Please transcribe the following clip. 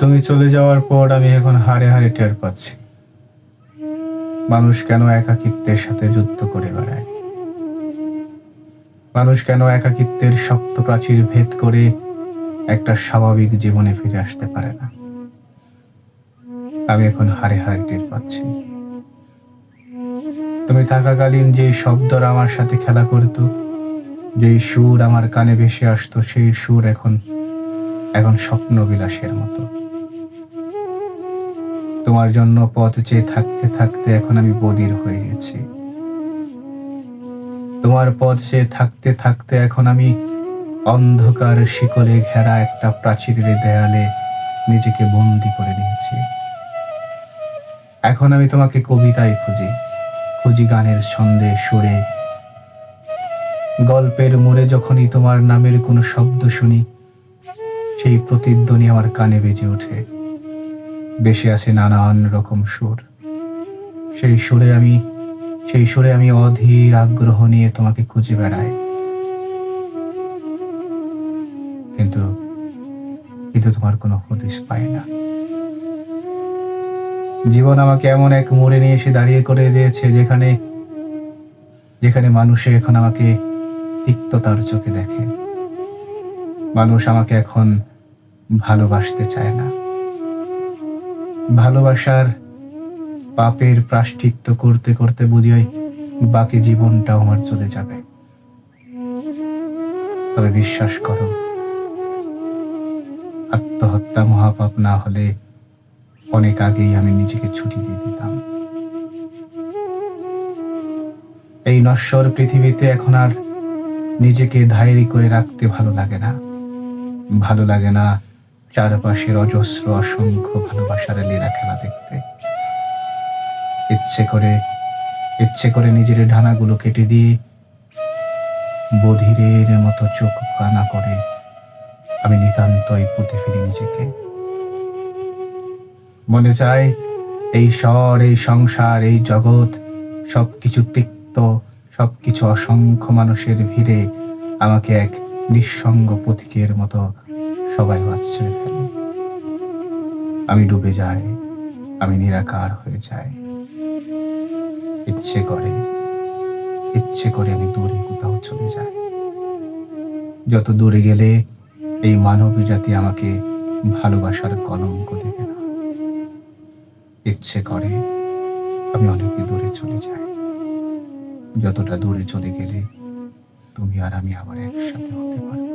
তুমি চলে যাওয়ার পর আমি এখন হাড়ে হাড়ে টের পাচ্ছি মানুষ কেন একাকিত্বের সাথে যুদ্ধ করে বেড়ায়। মানুষ কেন একাকিত্বের শক্ত প্রাচীর ভেদ করে একটা স্বাভাবিক জীবনে ফিরে আসতে পারে না। আমি এখন হাড়ে হাড়ে টের পাচ্ছি তুমি থাকাকালীন যে শব্দরা আমার সাথে খেলা করত, যেই সুর আমার কানে ভেসে আসতো, সেই সুর এখন এখন স্বপ্ন বিলাসের মতো। তোমার জন্য পথ চেয়ে থাকতে থাকতে এখন আমি বধির হয়ে গেছি। তোমার পথ চেয়ে থাকতে থাকতে এখন আমি অন্ধকার শিকলে ঘেরা একটা প্রাচীরের দেয়ালে নিজেকে বন্দি করে নিয়েছি। এখন আমি তোমাকে কবিতায় খুঁজি, খুঁজি গানের ছন্দে সুরে, গল্পের মোড়ে যখনই তোমার নামের কোনো শব্দ শুনি, সেই প্রতিধ্বনি আমার কানে বেজে ওঠে। বেশে আছে নানান রকম সুর। সেই সুরে আমি সেই সুরে আমি অধীর আগ্রহ নিয়ে তোমাকে খুঁজে বেড়াই। কিন্তু কিন্তু তোমার কোনো হদিস পাই না। জীবন আমাকে এমন এক মোড়ে নিয়ে এসে দাঁড়িয়ে করে দিয়েছে, যেখানে যেখানে মানুষে এখন আমাকে তিক্ততার চোখে দেখে। মানুষ আমাকে এখন ভালোবাসতে চায় না। ভালোবাসার পাপের প্রায়শ্চিত্ত করতে করতে বুঝি ওই বাকি জীবনটাও আমার চলে যাবে। তবে বিশ্বাস করো, আত্মহত্যা মহাপাপ না হলে অনেক আগেই আমি নিজেকে ছুটি দিয়ে দিতাম। এই নশ্বর পৃথিবীতে এখন আর নিজেকে ধায়েরি করে রাখতে ভালো লাগে না। ভালো লাগে না চারপাশের অজস্র অসংখ্য ভালোবাসার লীলা খেলা দেখতে। ইচ্ছে করে নিজের ঢানাগুলো কেটে দিয়ে বধিরের মতো চোখ কানা করে আমি নিতান্তই পুঁতে ফেলি নিজেকে। মনে চায় এই শহর, এই সংসার, এই জগৎ সবকিছু তিক্ত, সবকিছু অসংখ্য মানুষের ভিড়ে আমাকে এক নিঃসঙ্গ পথিকের মতো সবাই আশ্রয় ফেলে। আমি ডুবে যাই, আমি নিরাকার হয়ে যাই। ইচ্ছে করে আমি দূরে কোথাও চলে যাই। যত দূরে গেলে এই মানব জাতি আমাকে ভালোবাসার কলঙ্ক দেবে না। ইচ্ছে করে আমি অনেক দূরে চলে যাই। যতটা দূরে চলে গেলে তুমি আর আমি আবার একসাথে হতে পারবো।